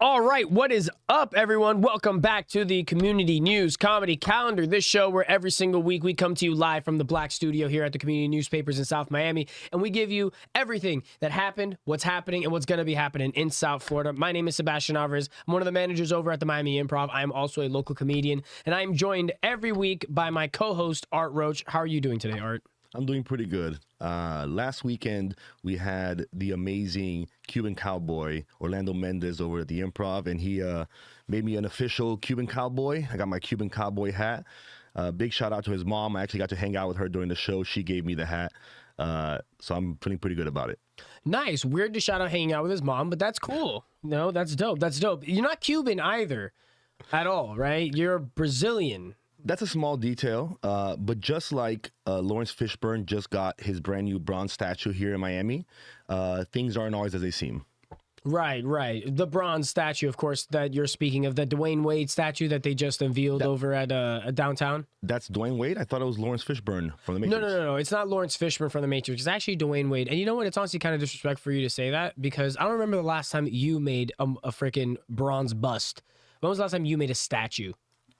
All right, what is up, everyone? Welcome back to the Community News Comedy Calendar. This show where every single week we come to you live from the Black Studio here at the Community Newspapers in South Miami, and we give you everything that happened, what's happening, and what's going to be happening in South Florida. My name is Sebastian Alvarez. I'm one of the managers over at the Miami Improv. I am also a local comedian, and I am joined every week by my co-host, Art Roche. How are you doing today, Art? I'm doing pretty good. Last weekend, we had the amazing Cuban cowboy, Orlando Mendez, over at the Improv, and he made me an official Cuban cowboy. I got my Cuban cowboy hat. Big shout out to his mom. I actually got to hang out with her during the show. She gave me the hat. So I'm feeling pretty good about it. Nice. Weird to shout out hanging out with his mom, but that's cool. No, that's dope. That's dope. You're not Cuban either at all, right? You're Brazilian. That's a small detail, but just like Lawrence Fishburne just got his brand new bronze statue here in Miami, things aren't always as they seem. Right. The bronze statue, of course, that you're speaking of, the Dwyane Wade statue that they just unveiled over at downtown. That's Dwyane Wade? I thought it was Lawrence Fishburne from The Matrix. No. It's not Lawrence Fishburne from The Matrix. It's actually Dwyane Wade. And you know what? It's honestly kind of disrespectful for you to say that, because I don't remember the last time you made a freaking bronze bust. When was the last time you made a statue?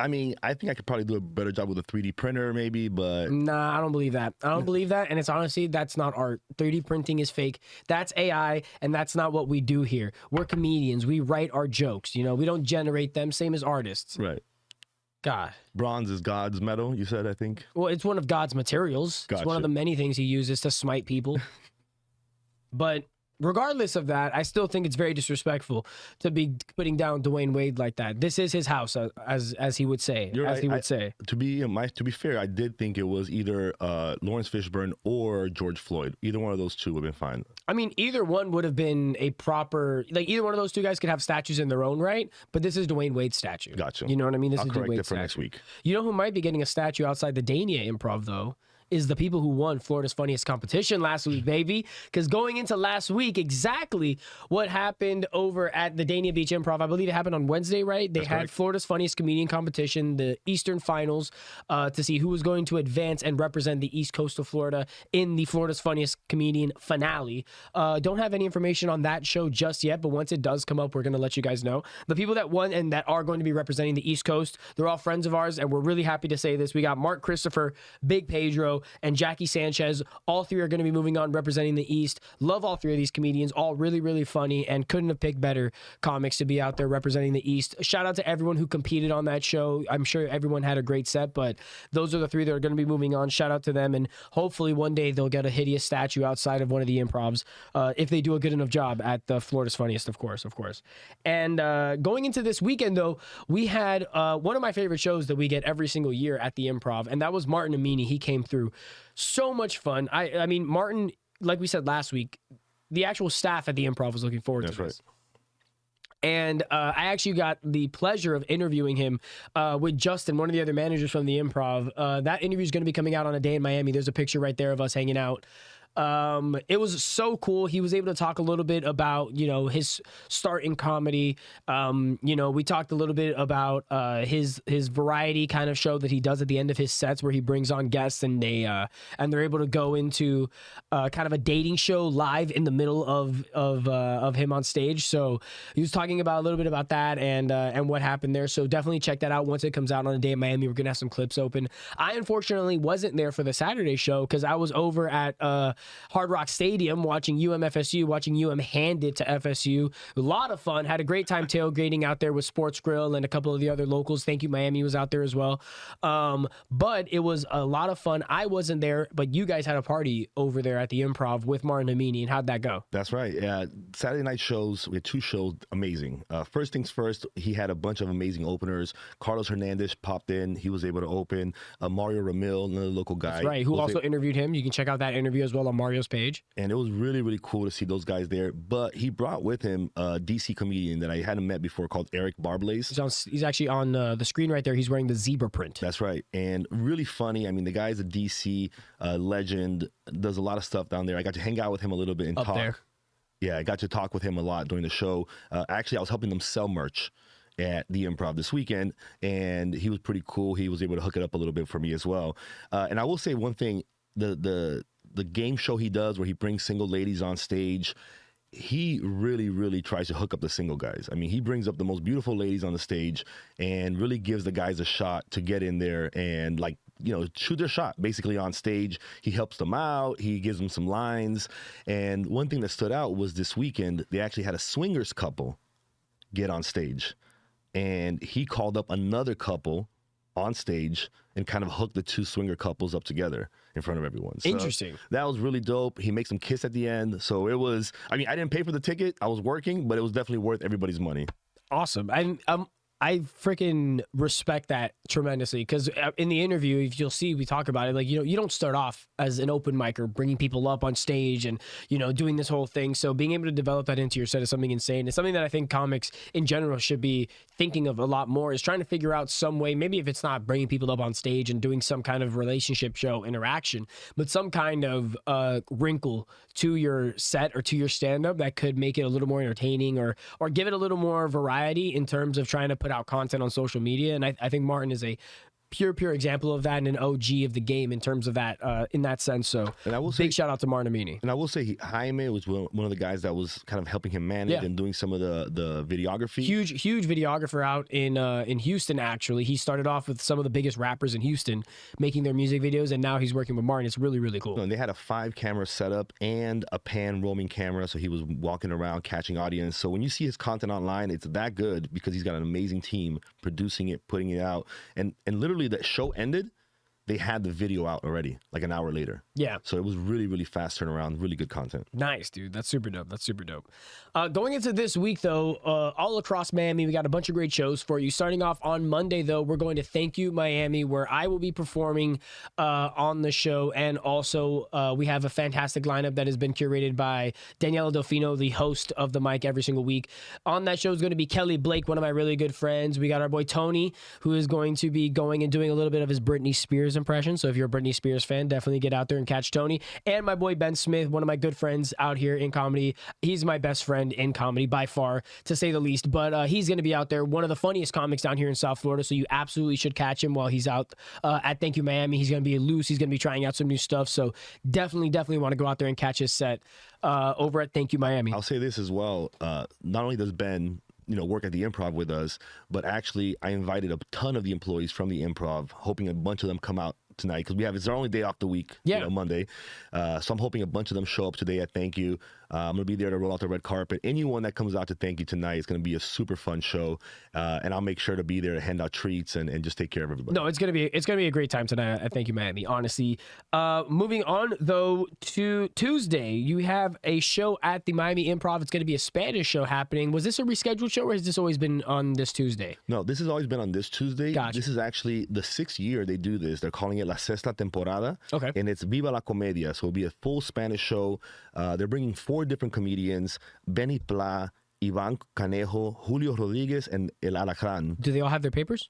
I mean, I think I could probably do a better job with a 3D printer maybe, but... Nah, I don't believe that. I don't believe that, and it's honestly, that's not art. 3D printing is fake. That's AI, and that's not what we do here. We're comedians. We write our jokes, you know? We don't generate them, same as artists. Right. God. Bronze is God's metal, you said, I think? Well, it's one of God's materials. Gotcha. It's one of the many things he uses to smite people. But... regardless of that, I still think it's very disrespectful to be putting down Dwyane Wade like that. This is his house, as he would say. You're as right. he would say. To be fair, I did think it was either Lawrence Fishburne or George Floyd. Either one of those two would have been fine. I mean, either one would have been a proper, like, either one of those two guys could have statues in their own right, but this is Dwyane Wade's statue. Gotcha. You know what I mean? This I'll is correct Dwayne it for statue. next week. You know who might be getting a statue outside the Dania Improv, though? Is the people who won Florida's Funniest Competition last week, baby. Because going into last week, exactly what happened over at the Dania Beach Improv, I believe it happened on Wednesday, right? They had Florida's Funniest Comedian Competition, the Eastern Finals, to see who was going to advance and represent the East Coast of Florida in the Florida's Funniest Comedian finale. Don't have any information on that show just yet, but once it does come up, we're going to let you guys know. The people that won and that are going to be representing the East Coast, they're all friends of ours, and we're really happy to say this. We got Mark Christopher, Big Pedro, and Jackie Sanchez. All three are going to be moving on representing the East. Love all three of these comedians. All really, really funny, and couldn't have picked better comics to be out there representing the East. Shout out to everyone who competed on that show. I'm sure everyone had a great set, but those are the three that are going to be moving on. Shout out to them, and hopefully one day they'll get a hideous statue outside of one of the improvs if they do a good enough job at the Florida's Funniest, of course. And going into this weekend, though, we had one of my favorite shows that we get every single year at the Improv, and that was Martin Amini. He came through. So much fun. I mean, Martin, like we said last week, the actual staff at the Improv was looking forward to this. That's right. And I actually got the pleasure of interviewing him with Justin, one of the other managers from the Improv. That interview is going to be coming out on A Day in Miami. There's a picture right there of us hanging out. It was so cool. He was able to talk a little bit about, you know, his start in comedy. You know, we talked a little bit about his variety kind of show that he does at the end of his sets, where he brings on guests and they're able to go into kind of a dating show live in the middle of him on stage. So he was talking about a little bit about that and what happened there. So definitely check that out once it comes out on A Day in Miami. We're gonna have some clips open. I unfortunately wasn't there for the Saturday show because I was over at Hard Rock Stadium watching UM-FSU, watching UM hand it to FSU. A lot of fun. Had a great time tailgating out there with Sports Grill and a couple of the other locals. Thank you, Miami was out there as well. But it was a lot of fun. I wasn't there, but you guys had a party over there at the Improv with Martin Amini, and how'd that go? That's right. Yeah, Saturday night shows, we had two shows, amazing. First things first, he had a bunch of amazing openers. Carlos Hernandez popped in. He was able to open. Mario Ramil, another local guy. That's right, who also interviewed him. You can check out that interview as well on Mario's page. And it was really, really cool to see those guys there. But he brought with him a DC comedian that I hadn't met before called Eric Barblaze. He's actually on the screen right there. He's wearing the zebra print. That's right. And really funny. I mean, the guy's a DC legend, does a lot of stuff down there. I got to hang out with him a little bit and Up talk. there. Yeah, I got to talk with him a lot during the show. Actually, I was helping them sell merch at the Improv this weekend, and he was pretty cool. He was able to hook it up a little bit for me as well. And I will say one thing, the game show he does where he brings single ladies on stage, he really, really tries to hook up the single guys. I mean, he brings up the most beautiful ladies on the stage and really gives the guys a shot to get in there and, like, you know, shoot their shot basically on stage. He helps them out. He gives them some lines. And one thing that stood out was this weekend, they actually had a swingers couple get on stage. And he called up another couple on stage and kind of hooked the two swinger couples up together in front of everyone. So Interesting. that was really dope. He makes them kiss at the end. So it was, I mean, I didn't pay for the ticket. I was working, but it was definitely worth everybody's money. Awesome. I freaking respect that tremendously, because in the interview, if you'll see, we talk about it, like, you know, you don't start off as an open micer bringing people up on stage and, you know, doing this whole thing. So being able to develop that into your set is something insane. It's something that I think comics in general should be thinking of a lot more, is trying to figure out some way, maybe if it's not bringing people up on stage and doing some kind of relationship show interaction, but some kind of wrinkle to your set or to your stand-up that could make it a little more entertaining, or give it a little more variety in terms of trying to put out content on social media. And I think Martin is a pure example of that, and an OG of the game in terms of that, in that sense. So and I will say, big shout out to Martin Amini. And I will say, Jaime was one of the guys that was kind of helping him manage and doing some of the videography. Huge videographer out in Houston, actually. He started off with some of the biggest rappers in Houston making their music videos, and now he's working with Martin. It's really cool. And they had a 5-camera setup and a pan roaming camera, so he was walking around catching audience. So when you see his content online, it's that good because he's got an amazing team producing it, putting it out, and literally the show ended, they had the video out already, like an hour later. Yeah. So it was really fast turnaround, really good content. Nice, dude. That's super dope. Going into this week, though, all across Miami, we got a bunch of great shows for you. Starting off on Monday, though, we're going to Thank You Miami, where I will be performing on the show. And also, we have a fantastic lineup that has been curated by Daniela Delfino, the host of the mic every single week. On that show is going to be Kelly Blake, one of my really good friends. We got our boy Tony, who is going to be going and doing a little bit of his Britney Spears impression. So if you're a Britney Spears fan, definitely get out there and catch Tony. And my boy Ben Smith, one of my good friends out here in comedy. He's my best friend in comedy by far, to say the least. But he's going to be out there, one of the funniest comics down here in South Florida. So you absolutely should catch him while he's out at Thank You Miami. He's going to be loose. He's going to be trying out some new stuff. So definitely want to go out there and catch his set over at Thank You Miami. I'll say this as well. Not only does Ben, you know, work at the Improv with us, but actually I invited a ton of the employees from the Improv, hoping a bunch of them come out tonight, because it's our only day off the week, you know, Monday. So I'm hoping a bunch of them show up today at Thank You. I'm going to be there to roll out the red carpet. Anyone that comes out to Thank You tonight, is going to be a super fun show. And I'll make sure to be there to hand out treats and just take care of everybody. No, it's gonna be a great time tonight at Thank You Miami, honestly. Moving on, though, to Tuesday, you have a show at the Miami Improv. It's gonna be a Spanish show happening. Was this a rescheduled show, or has this always been on this Tuesday? No, this has always been on this Tuesday. Gotcha. This is actually the 6th year they do this. They're calling it La Sexta Temporada. Okay. And it's Viva la Commedia. So it'll be a full Spanish show. They're bringing 4 different comedians: Benny Pla, Ivan Canejo, Julio Rodriguez, and El Alacran. Do they all have their papers?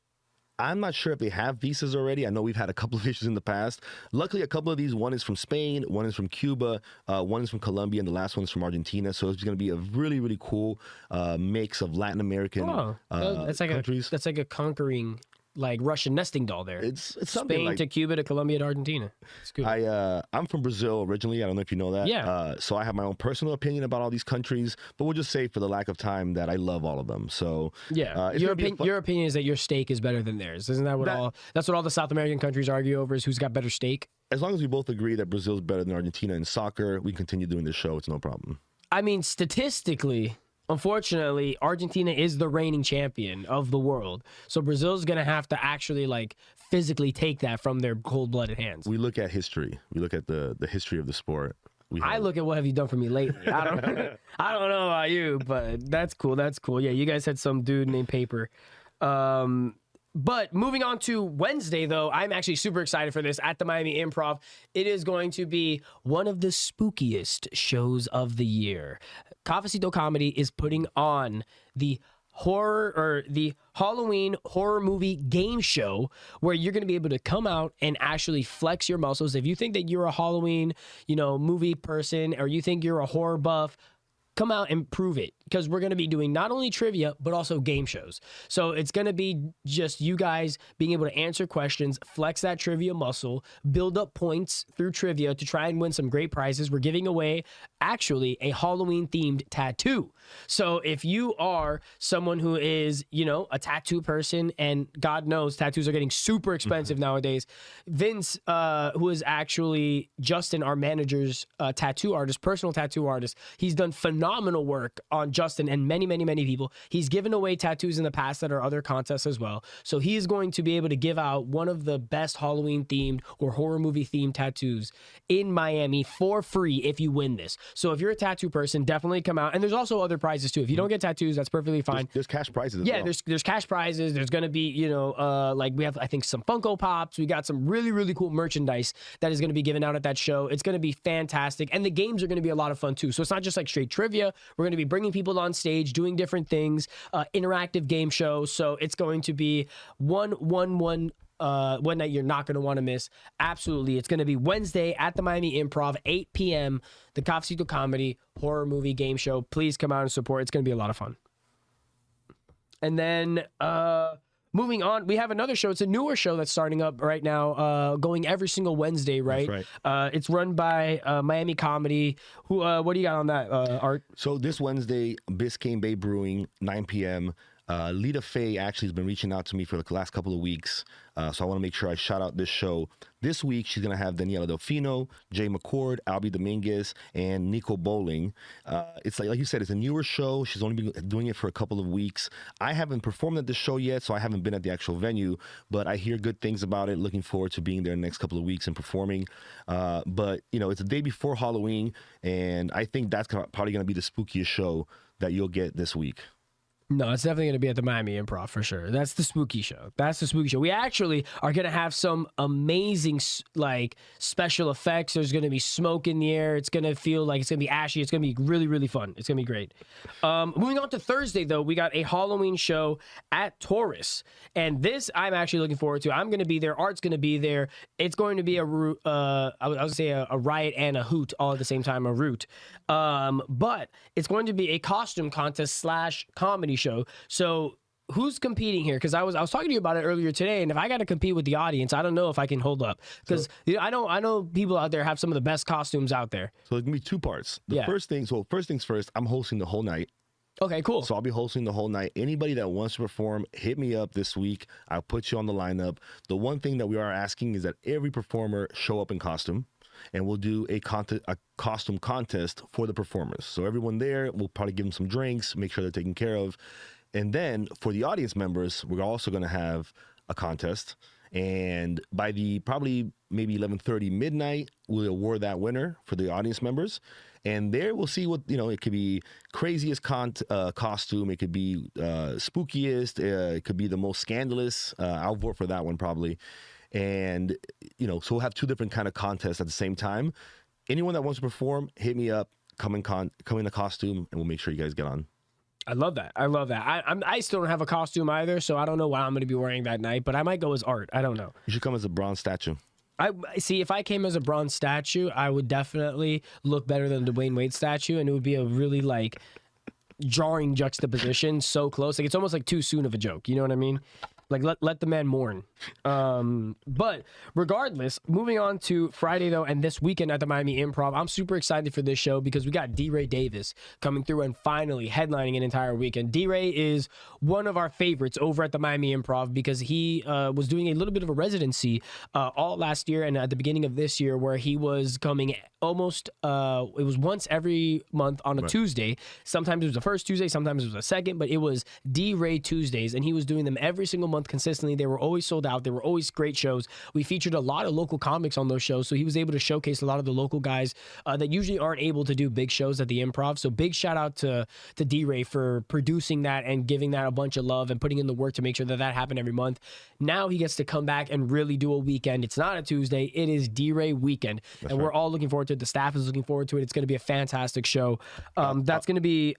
I'm not sure if they have visas already. I know we've had a couple of issues in the past. Luckily, a couple of these, one is from Spain, one is from Cuba, one is from Colombia, and the last one is from Argentina. So it's going to be a really cool mix of Latin American countries. That's like a conquering, like, Russian nesting doll there. It's something Spain like, to Cuba to Colombia to Argentina. It's good. I'm from Brazil originally. I don't know if you know that. Yeah. So I have my own personal opinion about all these countries, but we'll just say, for the lack of time, that I love all of them. So yeah, your opinion is that your steak is better than theirs. Isn't that what that's what all the South American countries argue over, is who's got better steak? As long as we both agree that Brazil's better than Argentina in soccer, we can continue doing this show. It's no problem. I mean, statistically, unfortunately, Argentina is the reigning champion of the world. So Brazil's going to have to actually, like, physically take that from their cold-blooded hands. We look at history. We look at the history of the sport. I look at what have you done for me lately. I don't know about you, but that's cool. Yeah, you guys had some dude named Paper. But moving on to Wednesday, though, I'm actually super excited for this at the Miami Improv. It is going to be one of the spookiest shows of the year. Cafecito Comedy is putting on the Halloween horror movie game show, where you're going to be able to come out and actually flex your muscles. If you think that you're a Halloween, movie person, or you think you're a horror buff, come out and prove it. because we're going to be doing not only trivia, but also game shows. So it's going to be just you guys being able to answer questions, flex that trivia muscle, build up points through trivia to try and win some great prizes. We're giving away actually a Halloween themed tattoo. So if you are someone who is, you know, a tattoo person, and God knows tattoos are getting super expensive nowadays, Vince, who is actually Justin, our manager's tattoo artist, personal tattoo artist, he's done phenomenal work on Justin and many, many, many people. He's given away tattoos in the past that are other contests as well. So he is going to be able to give out one of the best Halloween themed or horror movie themed tattoos in Miami for free if you win this. So if you're a tattoo person, definitely come out. And there's also other prizes too. If you don't get tattoos, that's perfectly fine. There's cash prizes as well. There's cash prizes. There's going to be, you know, like we have, I think, some Funko Pops. We got some really, really cool merchandise that is going to be given out at that show. It's going to be fantastic. And the games are going to be a lot of fun too. So it's not just like straight trivia. We're going to be bringing people on stage, doing different things, interactive game shows. So it's going to be one night you're not going to want to miss. Absolutely. It's going to be Wednesday at the Miami Improv, 8 p.m., the Cafecito Comedy horror movie game show. Please come out and support. It's going to be a lot of fun. And then moving on, we have another show. It's a newer show that's starting up right now, going every single Wednesday, right? That's right. It's run by Miami Comedy. What do you got on that, Art? So this Wednesday, Biscayne Bay Brewing, 9 p.m., Lita Faye actually has been reaching out to me for the last couple of weeks, so I want to make sure I shout out this show. This week, she's going to have Daniela Delfino, Jay McCord, Albie Dominguez, and Nico Bowling. It's like you said, it's a newer show. She's only been doing it for a couple of weeks. I haven't performed at the show yet, so I haven't been at the actual venue, but I hear good things about it. Looking forward to being there the next couple of weeks and performing. But, you know, it's the day before Halloween, and I think that's probably going to be the spookiest show that you'll get this week. No, it's definitely going to be at the Miami Improv for sure. That's the spooky show. That's the spooky show. We actually are going to have some amazing like special effects. There's going to be smoke in the air. It's going to feel like it's going to be ashy. It's going to be really, really fun. It's going to be great. Moving on to Thursday, though, we got a Halloween show at Taurus. And this I'm actually looking forward to. I'm going to be there. Art's going to be there. It's going to be I would say a riot and a hoot all at the same time, a root. But it's going to be a costume contest / comedy show. So who's competing here? Because I was talking to you about it earlier today, and if I got to compete with the audience, I don't know if I can hold up. Because I know people out there have some of the best costumes out there. So there's gonna be two parts. First things first, I'm hosting the whole night. Okay, cool. So I'll be hosting the whole night. Anybody that wants to perform, hit me up this week. I'll put you on the lineup. The one thing that we are asking is that every performer show up in costume, and we'll do a costume contest for the performers. So everyone there, we'll probably give them some drinks, make sure they're taken care of. And then for the audience members, we're also going to have a contest. And by probably maybe 11:30 midnight, we'll award that winner for the audience members. And there we'll see what, it could be craziest costume. It could be spookiest. It could be the most scandalous. I'll vote for that one probably. And, so we'll have two different kind of contests at the same time. Anyone that wants to perform, hit me up, come in the costume, and we'll make sure you guys get on. I love that. I still don't have a costume either, so I don't know what I'm going to be wearing that night, but I might go as Art. I don't know. You should come as a bronze statue. I see. If I came as a bronze statue, I would definitely look better than the Dwyane Wade statue, and it would be a really jarring juxtaposition. So close, it's almost like too soon of a joke. You know what I mean? Like let the man mourn. But regardless, moving on to Friday though, and this weekend at the Miami Improv, I'm super excited for this show because we got D. Ray Davis coming through and finally headlining an entire weekend. D. Ray is one of our favorites over at the Miami Improv because he was doing a little bit of a residency all last year and at the beginning of this year where he was coming almost it was once every month on a Tuesday. Sometimes it was the first Tuesday, sometimes it was the second, but it was D. Ray Tuesdays, and he was doing them every single month consistently. They were always sold out. They were always great shows. We featured a lot of local comics on those shows, so he was able to showcase a lot of the local guys that usually aren't able to do big shows at the Improv. So big shout out to D-Ray for producing that and giving that a bunch of love and putting in the work to make sure that happened every month. Now he gets to come back and really do a weekend. It's not a Tuesday. It is D-Ray weekend. That's right. We're all looking forward to it. The staff is looking forward to it. It's going to be a fantastic show. That's going to be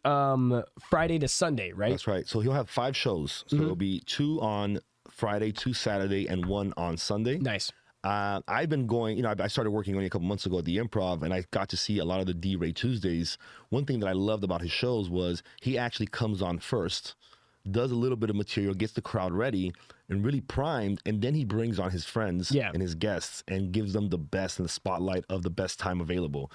Friday to Sunday, right? That's right. So he'll have 5 shows. So it'll be 2 on Friday, 2 Saturday, and 1 on Sunday. Nice. I've been going, I started working only a couple months ago at the Improv, and I got to see a lot of the D-Ray Tuesdays. One thing that I loved about his shows was he actually comes on first, does a little bit of material, gets the crowd ready and really primed, and then he brings on his friends and his guests and gives them the best in the spotlight of the best time available.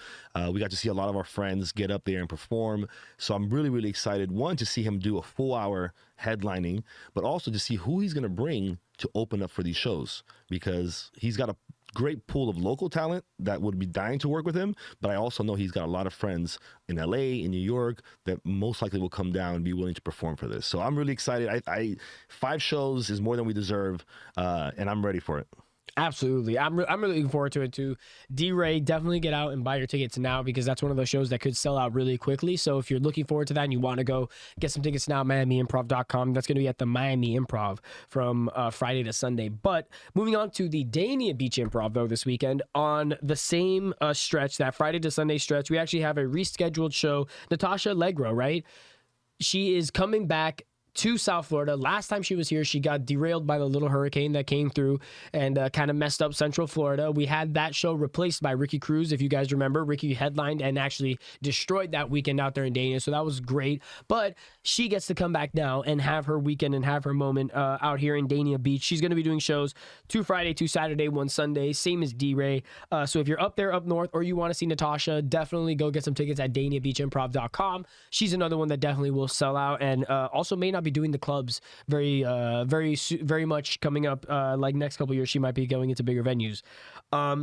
We got to see a lot of our friends get up there and perform. So I'm really, really excited, one, to see him do a full hour headlining, but also to see who he's going to bring to open up for these shows, because he's got a great pool of local talent that would be dying to work with him, but I also know he's got a lot of friends in LA, in New York, that most likely will come down and be willing to perform for this. So I'm really excited. 5 shows is more than we deserve, and I'm ready for it. Absolutely. I'm really looking forward to it too. D-Ray, definitely get out and buy your tickets now, because that's one of those shows that could sell out really quickly. So if you're looking forward to that and you want to go get some tickets now, MiamiImprov.com. That's going to be at the Miami Improv from Friday to Sunday. But moving on to the Dania Beach Improv, though, this weekend, on the same stretch, that Friday to Sunday stretch, we actually have a rescheduled show. Natasha Leggero, right? She is coming back to South Florida. Last time she was here, she got derailed by the little hurricane that came through and kind of messed up Central Florida. We had that show replaced by Ricky Cruz, if you guys remember. Ricky headlined and actually destroyed that weekend out there in Dania, so that was great. But she gets to come back now and have her weekend and have her moment out here in Dania Beach. She's going to be doing shows 2 Friday, 2 Saturday, 1 Sunday, same as D-Ray. So if you're up there up north or you want to see Natasha, definitely go get some tickets at DaniaBeachImprov.com. She's another one that definitely will sell out, and also may not be doing the clubs very much coming up. Like next couple years, she might be going into bigger venues.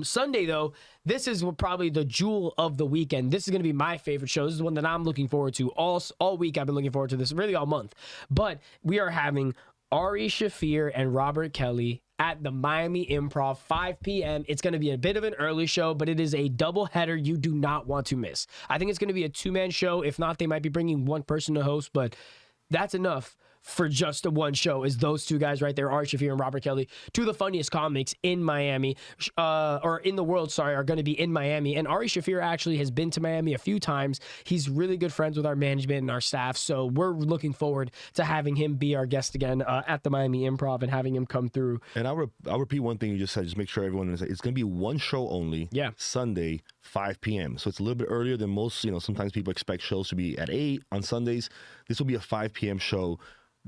Sunday, though, this is probably the jewel of the weekend. This is going to be my favorite show. This is the one that I'm looking forward to all week. I've been looking forward to this, really all month. But we are having Ari Shaffir and Robert Kelly at the Miami Improv, 5 p.m. It's going to be a bit of an early show, but it is a double header you do not want to miss. I think it's going to be a 2-man show. If not, they might be bringing one person to host, but that's enough for just a one show, is those 2 guys right there, Ari Shaffir and Robert Kelly, 2 of the funniest comics in Miami, or in the world, sorry, are going to be in Miami. And Ari Shaffir actually has been to Miami a few times. He's really good friends with our management and our staff, so we're looking forward to having him be our guest again at the Miami Improv and having him come through. And I'll repeat one thing you just said, just make sure everyone is, it's going to be one show only, Sunday, 5 p.m. So it's a little bit earlier than most, sometimes people expect shows to be at 8 on Sundays. This will be a 5 p.m. show.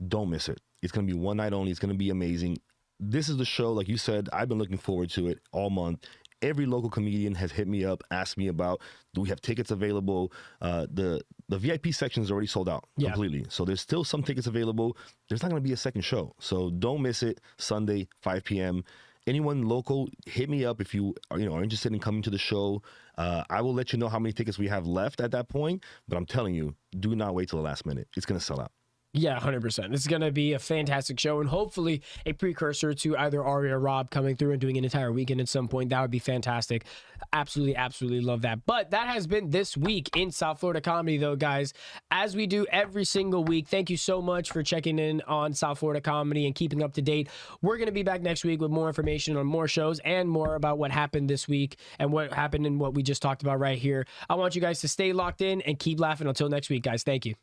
Don't miss it. It's going to be one night only. It's going to be amazing. This is the show, like you said, I've been looking forward to it all month. Every local comedian has hit me up, asked me about, do we have tickets available? The VIP section is already sold out completely. So there's still some tickets available. There's not going to be a second show. So don't miss it. Sunday, 5 p.m. Anyone local, hit me up if you are interested in coming to the show. I will let you know how many tickets we have left at that point. But I'm telling you, do not wait till the last minute. It's going to sell out. Yeah, 100%. This is going to be a fantastic show, and hopefully a precursor to either Ari or Rob coming through and doing an entire weekend at some point. That would be fantastic. Absolutely, absolutely love that. But that has been this week in South Florida comedy, though, guys. As we do every single week, thank you so much for checking in on South Florida comedy and keeping up to date. We're going to be back next week with more information on more shows and more about what happened this week and what happened and what we just talked about right here. I want you guys to stay locked in and keep laughing. Until next week, guys. Thank you.